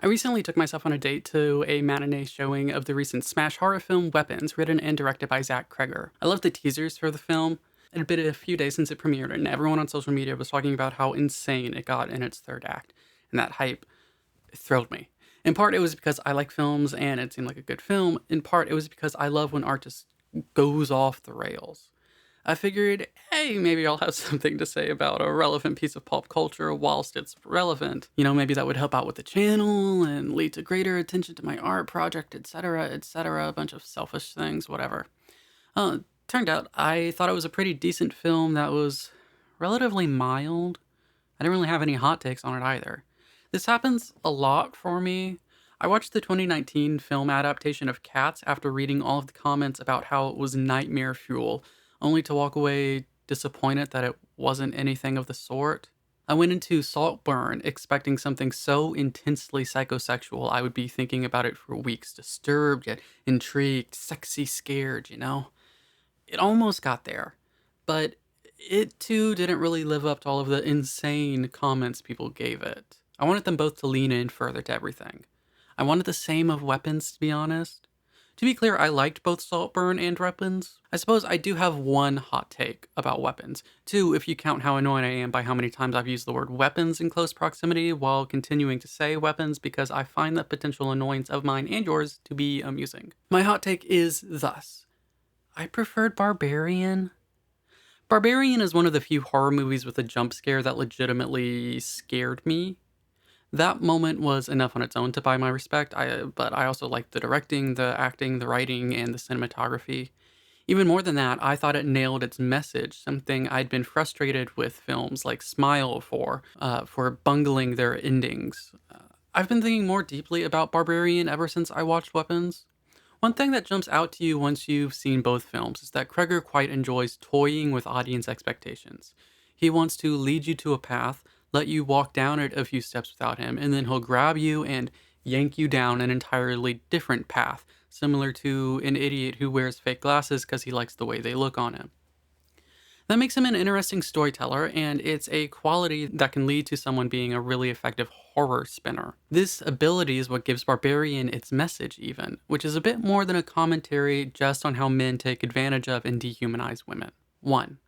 recently took myself on a date to a matinee showing of the recent smash horror film Weapons, written and directed by Cregger. I loved the teasers for the film. It had been a few days since it premiered, and everyone on social media was talking about how insane it got in its third act. And that hype thrilled me. In part, it was because I like films and it seemed like a good film. In part, it was because I love when art just goes off the rails. I figured, hey, maybe I'll have something to say about a relevant piece of pop culture whilst it's relevant. Maybe that would help out with the channel and lead to greater attention to my art project, etc., etc., a bunch of selfish things, whatever. Turned out I thought it was a pretty decent film that was relatively mild. I didn't really have any hot takes on it either. This happens a lot for me. I watched the 2019 film adaptation of Cats after reading all of the comments about how it was nightmare fuel, only to walk away disappointed that it wasn't anything of the sort. I went into Saltburn expecting something so intensely psychosexual I would be thinking about it for weeks, disturbed yet intrigued, sexy scared. It almost got there, but it too didn't really live up to all of the insane comments people gave it. I wanted them both to lean in further to everything. I wanted the same of Weapons, to be honest. To be clear, I liked both Saltburn and Weapons. I suppose I do have one hot take about Weapons. Two, if you count how annoyed I am by how many times I've used the word weapons in close proximity while continuing to say weapons because I find that potential annoyance of mine and yours to be amusing. My hot take is thus. I preferred Barbarian. Barbarian is one of the few horror movies with a jump scare that legitimately scared me. That moment was enough on its own to buy my respect, but I also liked the directing, the acting, the writing, and the cinematography. Even more than that, I thought it nailed its message, something I'd been frustrated with films like Smile for bungling their endings. I've been thinking more deeply about Barbarian ever since I watched Weapons. One thing that jumps out to you once you've seen both films is that Cregger quite enjoys toying with audience expectations. He wants to lead you to a path, let you walk down it a few steps without him, and then he'll grab you and yank you down an entirely different path, similar to an idiot who wears fake glasses because he likes the way they look on him. That makes him an interesting storyteller, and it's a quality that can lead to someone being a really effective horror spinner. This ability is what gives Barbarian its message even, which is a bit more than a commentary just on how men take advantage of and dehumanize women. 1.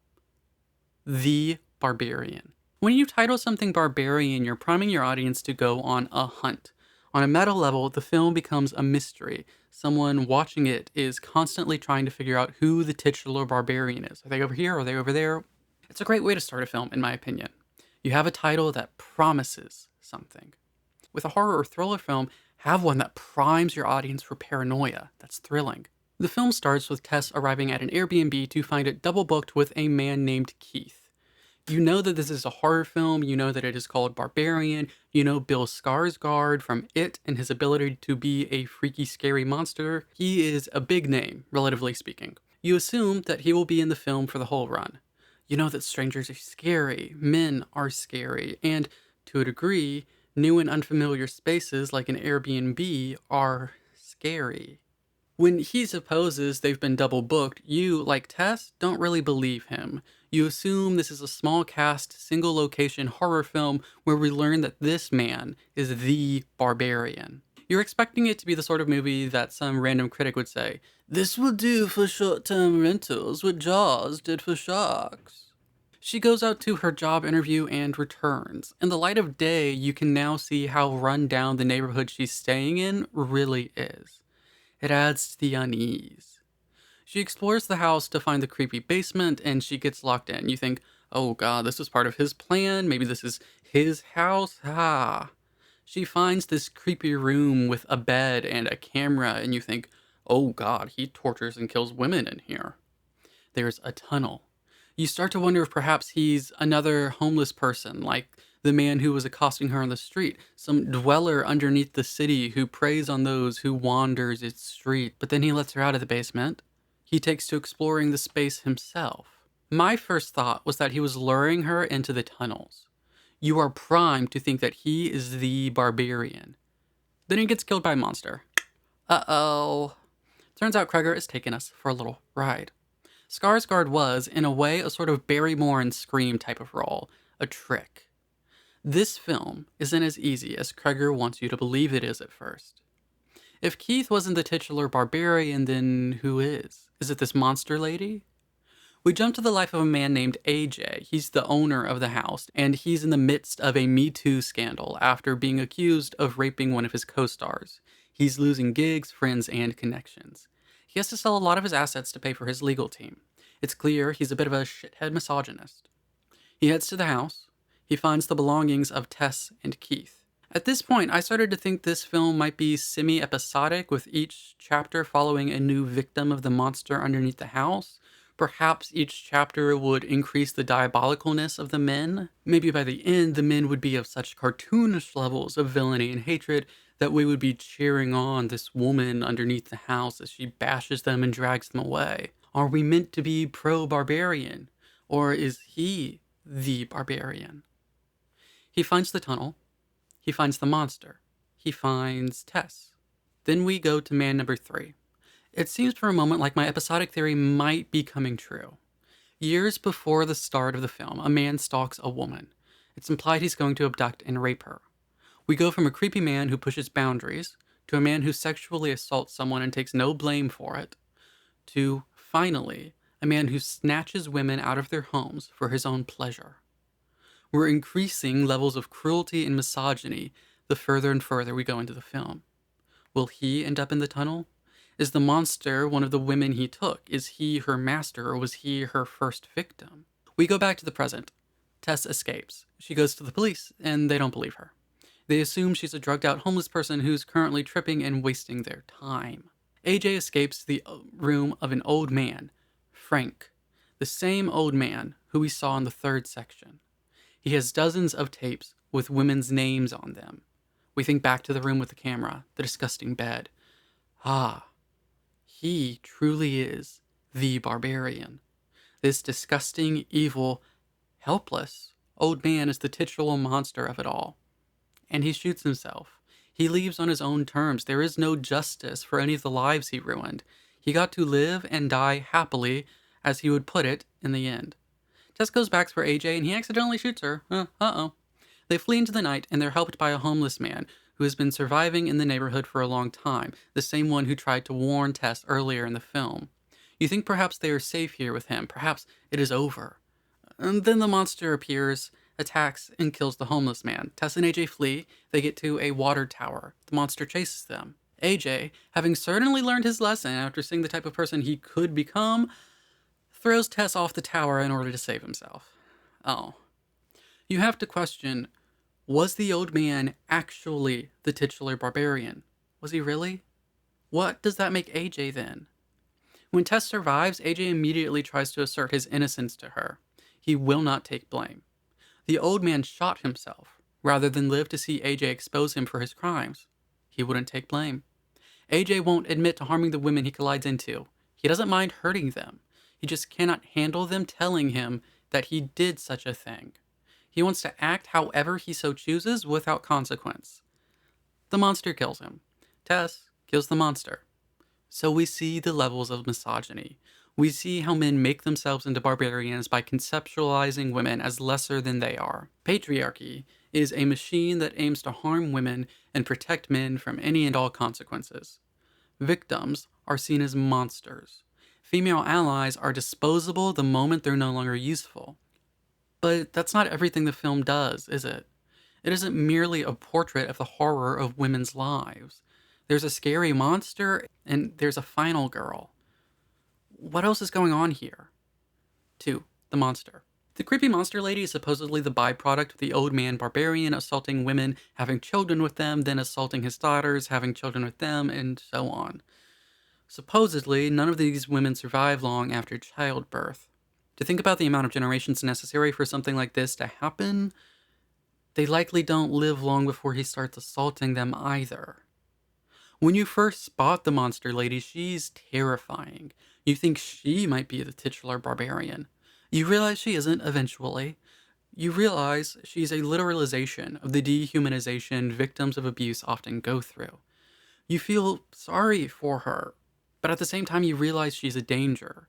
The Barbarian. When you title something Barbarian, you're priming your audience to go on a hunt. On a meta level, the film becomes a mystery. Someone watching it is constantly trying to figure out who the titular barbarian is. Are they over here? Are they over there? It's a great way to start a film, in my opinion. You have a title that promises something. With a horror or thriller film, have one that primes your audience for paranoia. That's thrilling. The film starts with Tess arriving at an Airbnb to find it double booked with a man named Keith. You know that this is a horror film, you know that it is called Barbarian, you know Bill Skarsgård from It and his ability to be a freaky, scary monster. He is a big name, relatively speaking. You assume that he will be in the film for the whole run. You know that strangers are scary, men are scary, and, to a degree, new and unfamiliar spaces like an Airbnb are scary. When he supposes they've been double booked, you, like Tess, don't really believe him. You assume this is a small cast, single location horror film where we learn that this man is the Barbarian. You're expecting it to be the sort of movie that some random critic would say, "This will do for short-term rentals what Jaws did for sharks." She goes out to her job interview and returns. In the light of day, you can now see how run down the neighborhood she's staying in really is. It adds to the unease. She explores the house to find the creepy basement, and she gets locked in. You think, oh god, this was part of his plan? Maybe this is his house? She finds this creepy room with a bed and a camera, and you think, oh god, he tortures and kills women in here. There's a tunnel. You start to wonder if perhaps he's another homeless person, like the man who was accosting her on the street, some dweller underneath the city who preys on those who wanders its street. But then he lets her out of the basement. He takes to exploring the space himself. My first thought was that he was luring her into the tunnels. You are primed to think that he is the Barbarian. Then he gets killed by a monster. Uh-oh. Turns out Cregger is taking us for a little ride. Skarsgård was, in a way, a sort of Barrymore and Scream type of role. A trick. This film isn't as easy as Cregger wants you to believe it is at first. If Keith wasn't the titular barbarian, then who is? Is it this monster lady? We jump to the life of a man named AJ. He's the owner of the house, and he's in the midst of a Me Too scandal after being accused of raping one of his co-stars. He's losing gigs, friends, and connections. He has to sell a lot of his assets to pay for his legal team. It's clear he's a bit of a shithead misogynist. He heads to the house. He finds the belongings of Tess and Keith. At this point, I started to think this film might be semi-episodic, with each chapter following a new victim of the monster underneath the house. Perhaps each chapter would increase the diabolicalness of the men. Maybe by the end, the men would be of such cartoonish levels of villainy and hatred that we would be cheering on this woman underneath the house as she bashes them and drags them away. Are we meant to be pro-barbarian? Or is he the barbarian? He finds the tunnel. He finds the monster. He finds Tess. Then we go to man number 3. It seems for a moment like my episodic theory might be coming true. Years before the start of the film, a man stalks a woman. It's implied he's going to abduct and rape her. We go from a creepy man who pushes boundaries, to a man who sexually assaults someone and takes no blame for it, to, finally, a man who snatches women out of their homes for his own pleasure. We're increasing levels of cruelty and misogyny the further and further we go into the film. Will he end up in the tunnel? Is the monster one of the women he took? Is he her master, or was he her first victim? We go back to the present. Tess escapes. She goes to the police, and they don't believe her. They assume she's a drugged-out homeless person who's currently tripping and wasting their time. AJ escapes to the room of an old man, Frank, the same old man who we saw in the 3rd section. He has dozens of tapes with women's names on them. We think back to the room with the camera, the disgusting bed. Ah. He truly is the barbarian. This disgusting, evil, helpless old man is the titular monster of it all. And he shoots himself. He leaves on his own terms. There is no justice for any of the lives he ruined. He got to live and die happily, as he would put it, in the end. Tess goes back for AJ, and he accidentally shoots her. Uh-oh. They flee into the night, and they're helped by a homeless man who has been surviving in the neighborhood for a long time, the same one who tried to warn Tess earlier in the film. You think perhaps they are safe here with him, perhaps it is over. And then the monster appears, attacks, and kills the homeless man. Tess and AJ flee. They get to a water tower. The monster chases them. AJ, having certainly learned his lesson after seeing the type of person he could become, throws Tess off the tower in order to save himself. Oh. You have to question, was the old man actually the titular barbarian? Was he really? What does that make AJ then? When Tess survives, AJ immediately tries to assert his innocence to her. He will not take blame. The old man shot himself, rather than live to see AJ expose him for his crimes. He wouldn't take blame. AJ won't admit to harming the women he collides into. He doesn't mind hurting them. He just cannot handle them telling him that he did such a thing. He wants to act however he so chooses without consequence. The monster kills him. Tess kills the monster. So we see the levels of misogyny. We see how men make themselves into barbarians by conceptualizing women as lesser than they are. Patriarchy is a machine that aims to harm women and protect men from any and all consequences. Victims are seen as monsters. Female allies are disposable the moment they're no longer useful. But that's not everything the film does, is it? It isn't merely a portrait of the horror of women's lives. There's a scary monster, and there's a final girl. What else is going on here? 2. The monster. The creepy monster lady is supposedly the byproduct of the old man barbarian assaulting women, having children with them, then assaulting his daughters, having children with them, and so on. Supposedly, none of these women survive long after childbirth. To think about the amount of generations necessary for something like this to happen, they likely don't live long before he starts assaulting them either. When you first spot the monster lady, she's terrifying. You think she might be the titular barbarian. You realize she isn't eventually. You realize she's a literalization of the dehumanization victims of abuse often go through. You feel sorry for her, but at the same time you realize she's a danger.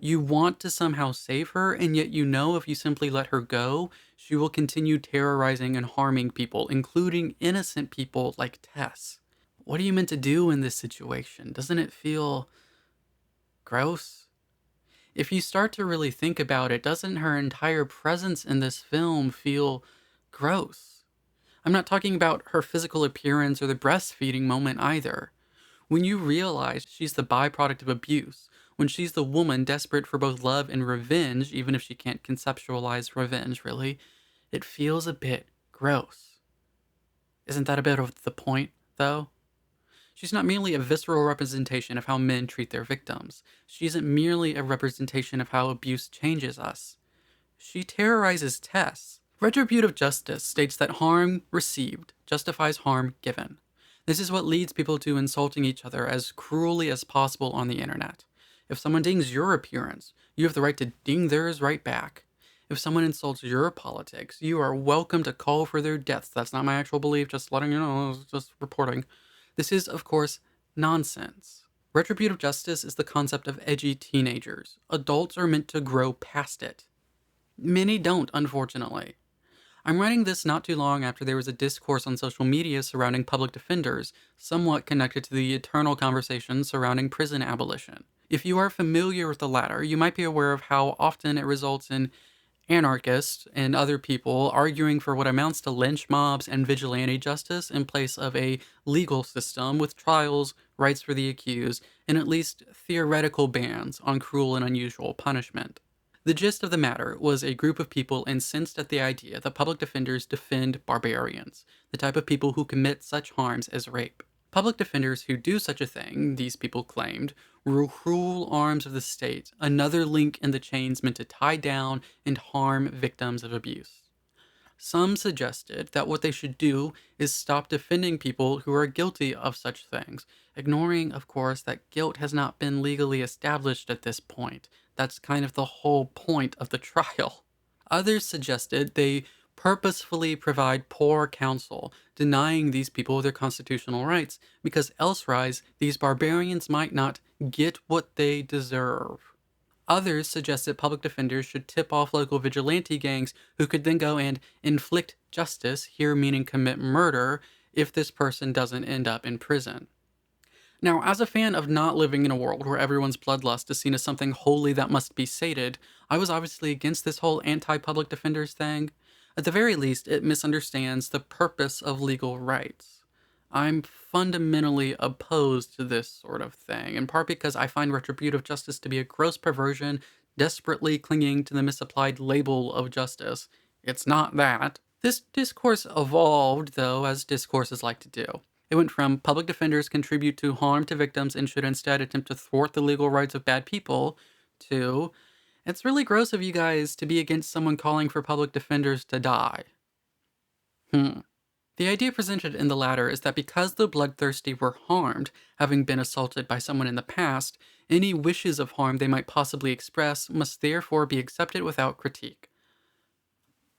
You want to somehow save her, and yet you know if you simply let her go, she will continue terrorizing and harming people, including innocent people like Tess. What are you meant to do in this situation? Doesn't it feel gross? If you start to really think about it, doesn't her entire presence in this film feel gross? I'm not talking about her physical appearance or the breastfeeding moment either. When you realize she's the byproduct of abuse, when she's the woman desperate for both love and revenge, even if she can't conceptualize revenge really, it feels a bit gross. Isn't that a bit of the point, though? She's not merely a visceral representation of how men treat their victims. She isn't merely a representation of how abuse changes us. She terrorizes Tess. Retributive justice states that harm received justifies harm given. This is what leads people to insulting each other as cruelly as possible on the internet. If someone dings your appearance, you have the right to ding theirs right back. If someone insults your politics, you are welcome to call for their deaths. That's not my actual belief, just letting you know, just reporting. This is, of course, nonsense. Retributive justice is the concept of edgy teenagers. Adults are meant to grow past it. Many don't, unfortunately. I'm writing this not too long after there was a discourse on social media surrounding public defenders, somewhat connected to the eternal conversation surrounding prison abolition. If you are familiar with the latter, you might be aware of how often it results in anarchists and other people arguing for what amounts to lynch mobs and vigilante justice in place of a legal system with trials, rights for the accused, and at least theoretical bans on cruel and unusual punishment. The gist of the matter was a group of people incensed at the idea that public defenders defend barbarians, the type of people who commit such harms as rape. Public defenders who do such a thing, these people claimed, were cruel arms of the state, another link in the chains meant to tie down and harm victims of abuse. Some suggested that what they should do is stop defending people who are guilty of such things, ignoring, of course, that guilt has not been legally established at this point. That's kind of the whole point of the trial. Others suggested they purposefully provide poor counsel, denying these people their constitutional rights, because elsewise these barbarians might not get what they deserve. Others suggested public defenders should tip off local vigilante gangs who could then go and inflict justice, here meaning commit murder, if this person doesn't end up in prison. Now, as a fan of not living in a world where everyone's bloodlust is seen as something holy that must be sated, I was obviously against this whole anti-public defenders thing. At the very least, it misunderstands the purpose of legal rights. I'm fundamentally opposed to this sort of thing, in part because I find retributive justice to be a gross perversion, desperately clinging to the misapplied label of justice. It's not that. This discourse evolved, though, as discourses like to do. It went from public defenders contribute to harm to victims and should instead attempt to thwart the legal rights of bad people, to it's really gross of you guys to be against someone calling for public defenders to die. The idea presented in the latter is that because the bloodthirsty were harmed, having been assaulted by someone in the past, any wishes of harm they might possibly express must therefore be accepted without critique.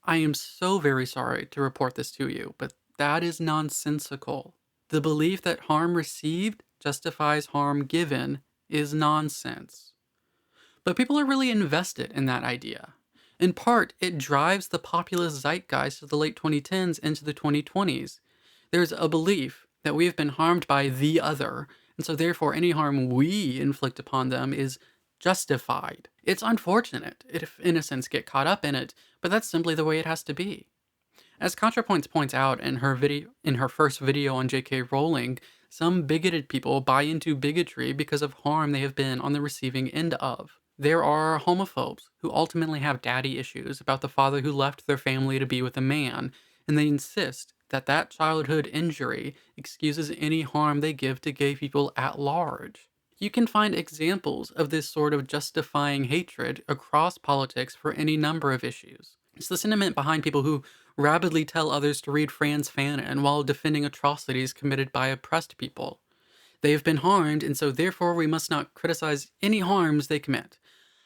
I am so very sorry to report this to you, but that is nonsensical. The belief that harm received justifies harm given is nonsense. But people are really invested in that idea. In part, it drives the populist zeitgeist of the late 2010s into the 2020s. There's a belief that we have been harmed by the other, and so therefore any harm we inflict upon them is justified. It's unfortunate if innocents get caught up in it, but that's simply the way it has to be. As ContraPoints points out in her first video on J.K. Rowling, some bigoted people buy into bigotry because of harm they have been on the receiving end of. There are homophobes who ultimately have daddy issues about the father who left their family to be with a man, and they insist that that childhood injury excuses any harm they give to gay people at large. You can find examples of this sort of justifying hatred across politics for any number of issues. It's the sentiment behind people who rabidly tell others to read Franz Fanon while defending atrocities committed by oppressed people. They have been harmed, and so therefore we must not criticize any harms they commit.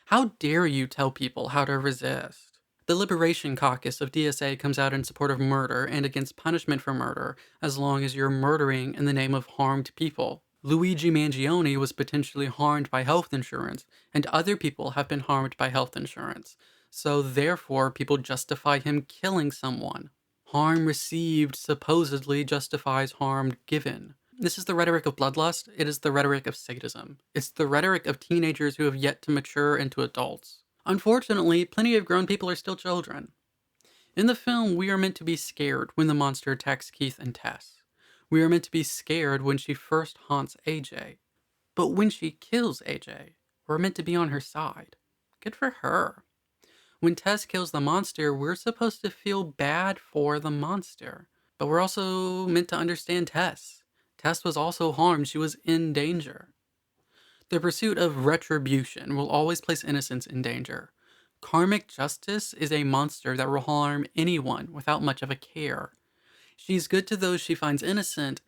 How dare you tell people how to resist? The Liberation Caucus of DSA comes out in support of murder and against punishment for murder, as long as you're murdering in the name of harmed people. Luigi Mangione was potentially harmed by health insurance, and other people have been harmed by health insurance. So therefore, people justify him killing someone. Harm received supposedly justifies harm given. This is the rhetoric of bloodlust. It is the rhetoric of sadism. It's the rhetoric of teenagers who have yet to mature into adults. Unfortunately, plenty of grown people are still children. In the film, we are meant to be scared when the monster attacks Keith and Tess. We are meant to be scared when she first haunts AJ. But when she kills AJ, we're meant to be on her side. Good for her. When Tess kills the monster, we're supposed to feel bad for the monster. But we're also meant to understand Tess. Tess was also harmed. She was in danger. The pursuit of retribution will always place innocence in danger. Karmic justice is a monster that will harm anyone without much of a care. She's good to those she finds innocent,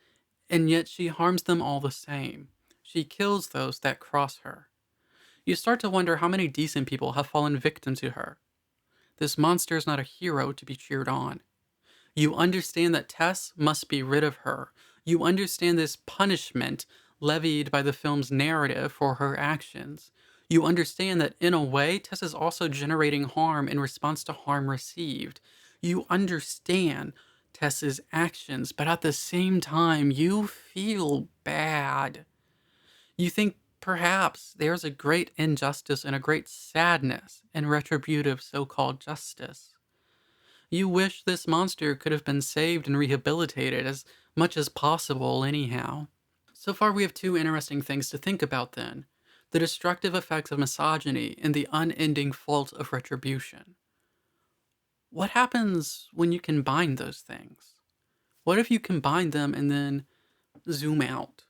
and yet she harms them all the same. She kills those that cross her. You start to wonder how many decent people have fallen victim to her. This monster is not a hero to be cheered on. You understand that Tess must be rid of her. You understand this punishment levied by the film's narrative for her actions. You understand that in a way, Tess is also generating harm in response to harm received. You understand Tess's actions, but at the same time, you feel bad. You think perhaps there's a great injustice and a great sadness in retributive so-called justice. You wish this monster could have been saved and rehabilitated as much as possible anyhow. So far we have two interesting things to think about then. The destructive effects of misogyny and the unending fault of retribution. What happens when you combine those things? What if you combine them and then zoom out?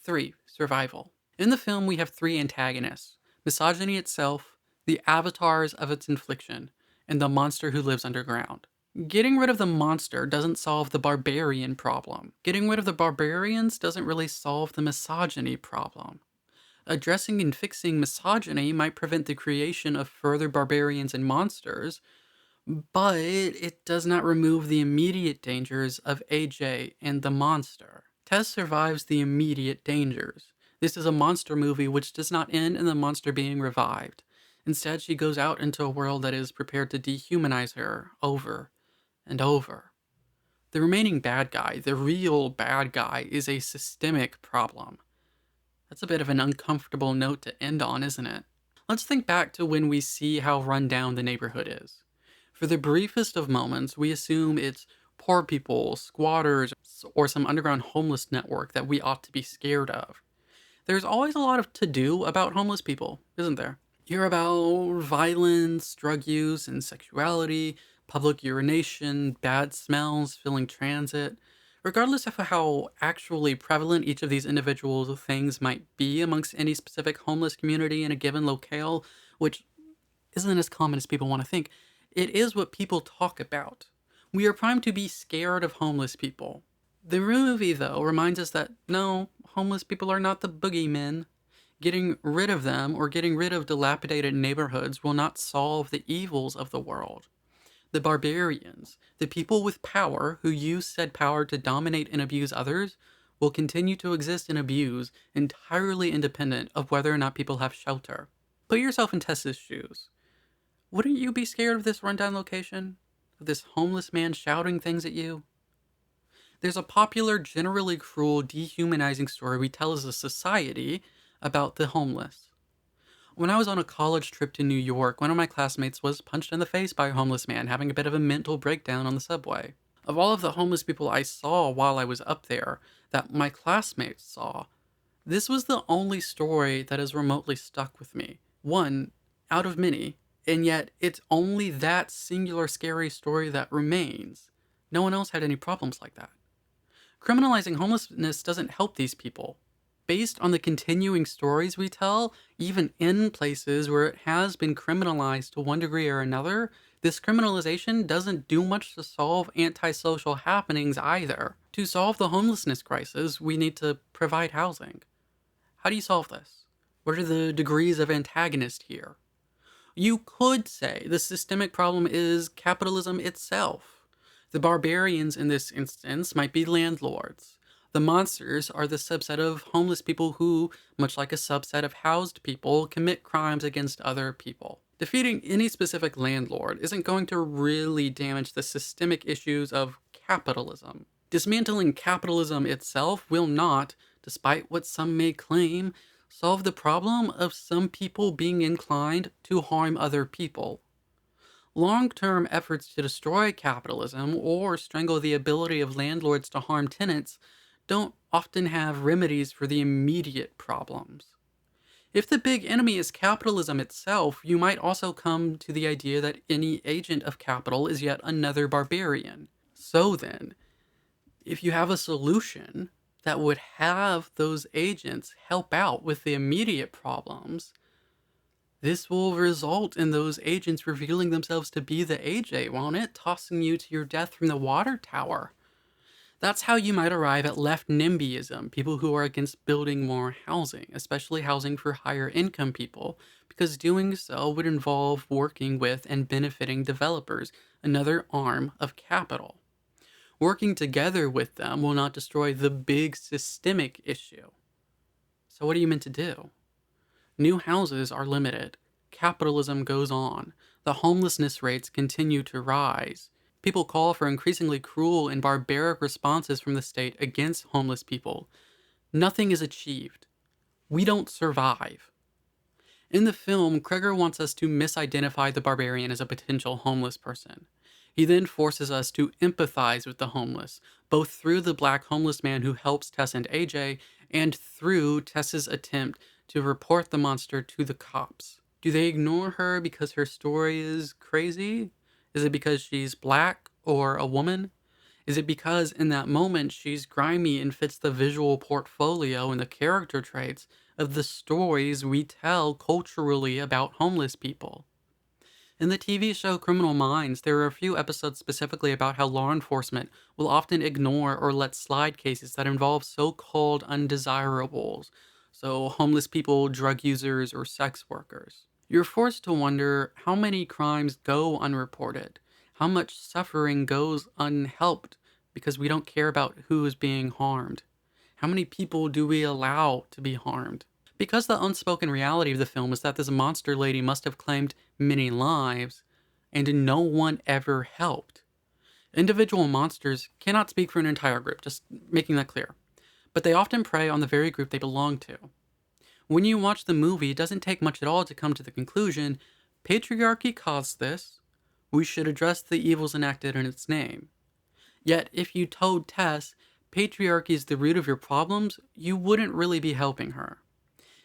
3. Survival. In the film we have 3 antagonists. Misogyny itself, the avatars of its infliction, and the monster who lives underground. Getting rid of the monster doesn't solve the barbarian problem. Getting rid of the barbarians doesn't really solve the misogyny problem. Addressing and fixing misogyny might prevent the creation of further barbarians and monsters, but it does not remove the immediate dangers of AJ and the monster. Tess survives the immediate dangers. This is a monster movie which does not end in the monster being revived. Instead, she goes out into a world that is prepared to dehumanize her over and over. The remaining bad guy, the real bad guy, is a systemic problem. That's a bit of an uncomfortable note to end on, isn't it? Let's think back to when we see how run down the neighborhood is. For the briefest of moments, we assume it's poor people, squatters, or some underground homeless network that we ought to be scared of. There's always a lot of to-do about homeless people, isn't there? You hear about violence, drug use, and sexuality, public urination, bad smells, filling transit. Regardless of how actually prevalent each of these individual things might be amongst any specific homeless community in a given locale, which isn't as common as people want to think, it is what people talk about. We are primed to be scared of homeless people. The movie, though, reminds us that no, homeless people are not the boogeymen. Getting rid of them or getting rid of dilapidated neighborhoods will not solve the evils of the world. The barbarians, the people with power who use said power to dominate and abuse others, will continue to exist and abuse entirely independent of whether or not people have shelter. Put yourself in Tess's shoes. Wouldn't you be scared of this rundown location? Of this homeless man shouting things at you? There's a popular, generally cruel, dehumanizing story we tell as a society about the homeless. When I was on a college trip to New York, one of my classmates was punched in the face by a homeless man having a bit of a mental breakdown on the subway. Of all of the homeless people I saw while I was up there, that my classmates saw, this was the only story that has remotely stuck with me. One out of many, and yet it's only that singular scary story that remains. No one else had any problems like that. Criminalizing homelessness doesn't help these people. Based on the continuing stories we tell, even in places where it has been criminalized to one degree or another, this criminalization doesn't do much to solve antisocial happenings either. To solve the homelessness crisis, we need to provide housing. How do you solve this? What are the degrees of antagonist here? You could say the systemic problem is capitalism itself. The barbarians in this instance might be landlords. The monsters are the subset of homeless people who, much like a subset of housed people, commit crimes against other people. Defeating any specific landlord isn't going to really damage the systemic issues of capitalism. Dismantling capitalism itself will not, despite what some may claim, solve the problem of some people being inclined to harm other people. Long-term efforts to destroy capitalism or strangle the ability of landlords to harm tenants don't often have remedies for the immediate problems. If the big enemy is capitalism itself, you might also come to the idea that any agent of capital is yet another barbarian. So then, if you have a solution that would have those agents help out with the immediate problems, this will result in those agents revealing themselves to be the AJ, won't it? Tossing you to your death from the water tower. That's how you might arrive at left NIMBYism, people who are against building more housing, especially housing for higher income people, because doing so would involve working with and benefiting developers, another arm of capital. Working together with them will not destroy the big systemic issue. So what are you meant to do? New houses are limited. Capitalism goes on. The homelessness rates continue to rise. People call for increasingly cruel and barbaric responses from the state against homeless people. Nothing is achieved. We don't survive. In the film, Cregger wants us to misidentify the barbarian as a potential homeless person. He then forces us to empathize with the homeless, both through the black homeless man who helps Tess and AJ, and through Tess's attempt to report the monster to the cops. Do they ignore her because her story is crazy? Is it because she's black or a woman? Is it because in that moment she's grimy and fits the visual portfolio and the character traits of the stories we tell culturally about homeless people? In the TV show Criminal Minds, there are a few episodes specifically about how law enforcement will often ignore or let slide cases that involve so-called undesirables, so homeless people, drug users, or sex workers. You're forced to wonder how many crimes go unreported, how much suffering goes unhelped because we don't care about who is being harmed. How many people do we allow to be harmed? Because the unspoken reality of the film is that this monster lady must have claimed many lives, and no one ever helped. Individual monsters cannot speak for an entire group, just making that clear. But they often prey on the very group they belong to. When you watch the movie, it doesn't take much at all to come to the conclusion, patriarchy caused this, we should address the evils enacted in its name. Yet, if you told Tess, patriarchy is the root of your problems, you wouldn't really be helping her.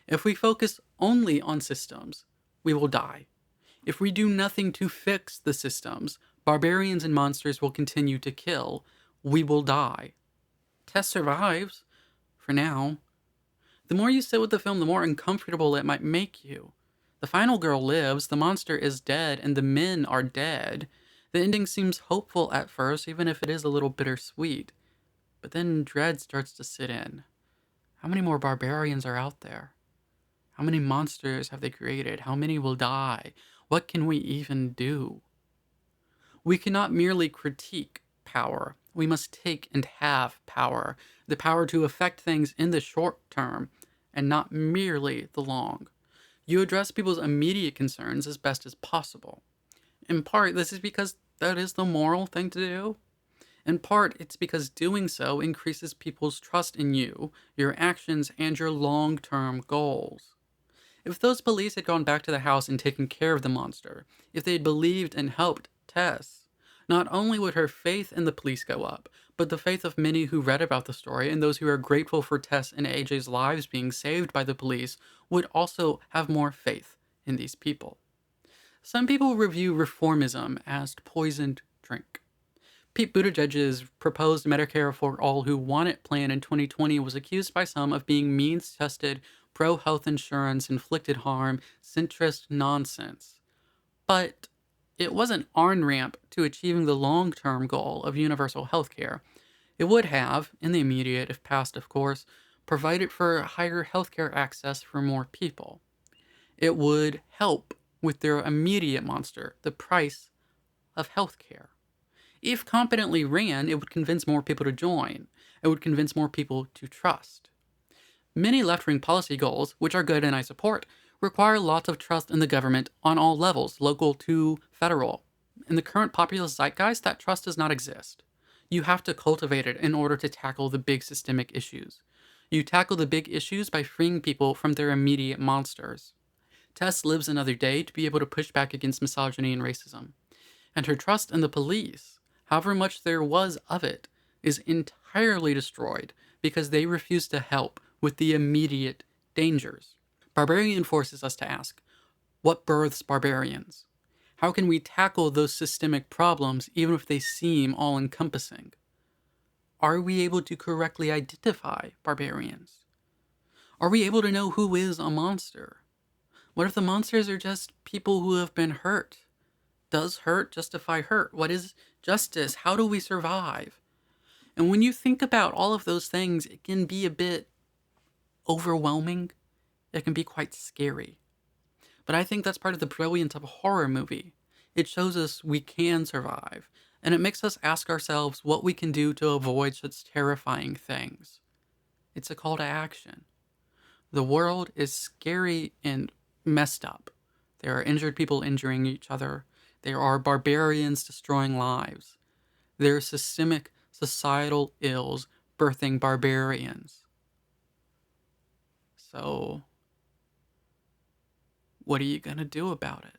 If we focus only on systems, we will die. If we do nothing to fix the systems, barbarians and monsters will continue to kill. We will die. Tess survives, for now. The more you sit with the film, the more uncomfortable it might make you. The final girl lives, the monster is dead, and the men are dead. The ending seems hopeful at first, even if it is a little bittersweet. But then dread starts to sit in. How many more barbarians are out there? How many monsters have they created? How many will die? What can we even do? We cannot merely critique power. We must take and have power. The power to affect things in the short term, and not merely the long. You address people's immediate concerns as best as possible. In part, this is because that is the moral thing to do. In part, it's because doing so increases people's trust in you, your actions, and your long-term goals. If those police had gone back to the house and taken care of the monster, if they had believed and helped Tess, not only would her faith in the police go up, but the faith of many who read about the story and those who are grateful for Tess and AJ's lives being saved by the police would also have more faith in these people. Some people review reformism as poisoned drink. Pete Buttigieg's proposed Medicare for All Who Want It plan in 2020 was accused by some of being means-tested, pro-health insurance, inflicted harm, centrist nonsense. But it was an on-ramp to achieving the long-term goal of universal health care. It would have, in the immediate, if passed of course, provided for higher healthcare access for more people. It would help with their immediate monster, the price of healthcare. If competently ran, it would convince more people to join. It would convince more people to trust. Many left-wing policy goals, which are good and I support, require lots of trust in the government on all levels, local to federal. In the current populist zeitgeist, that trust does not exist. You have to cultivate it in order to tackle the big systemic issues. You tackle the big issues by freeing people from their immediate monsters. Tess lives another day to be able to push back against misogyny and racism. And her trust in the police, however much there was of it, is entirely destroyed because they refuse to help with the immediate dangers. Barbarian forces us to ask, what births barbarians? How can we tackle those systemic problems even if they seem all-encompassing? Are we able to correctly identify barbarians? Are we able to know who is a monster? What if the monsters are just people who have been hurt? Does hurt justify hurt? What is justice? How do we survive? And when you think about all of those things, it can be a bit overwhelming. It can be quite scary. But I think that's part of the brilliance of a horror movie. It shows us we can survive, and it makes us ask ourselves what we can do to avoid such terrifying things. It's a call to action. The world is scary and messed up. There are injured people injuring each other. There are barbarians destroying lives. There are systemic societal ills birthing barbarians. So, what are you gonna do about it?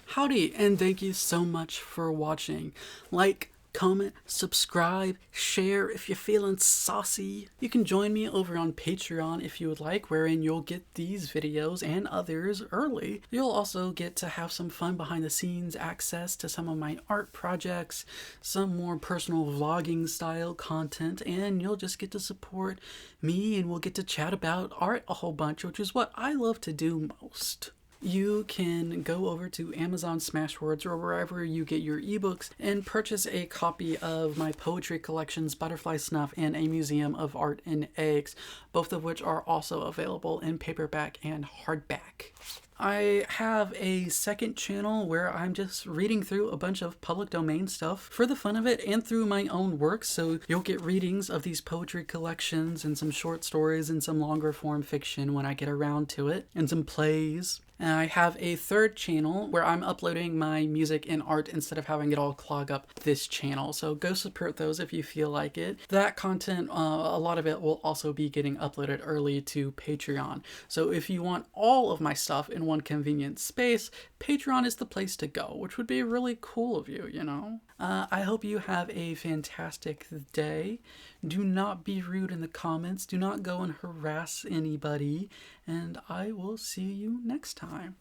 Howdy, and thank you so much for watching. Like, comment, subscribe, share if you're feeling saucy. You can join me over on Patreon if you would like, wherein you'll get these videos and others early. You'll also get to have some fun behind the scenes access to some of my art projects, some more personal vlogging style content, and you'll just get to support me and we'll get to chat about art a whole bunch, which is what I love to do most. You can go over to Amazon Smashwords or wherever you get your ebooks and purchase a copy of my poetry collections, Butterfly Snuff, and A Museum of Art and Eggs, both of which are also available in paperback and hardback. I have a second channel where I'm just reading through a bunch of public domain stuff for the fun of it and through my own work, so you'll get readings of these poetry collections and some short stories and some longer form fiction when I get around to it, and some plays. And I have a third channel where I'm uploading my music and art instead of having it all clog up this channel. So go support those if you feel like it. That content, a lot of it will also be getting uploaded early to Patreon. So if you want all of my stuff in one convenient space, Patreon is the place to go, which would be really cool of you, you know? I hope you have a fantastic day. Do not be rude in the comments. Do not go and harass anybody. And I will see you next time.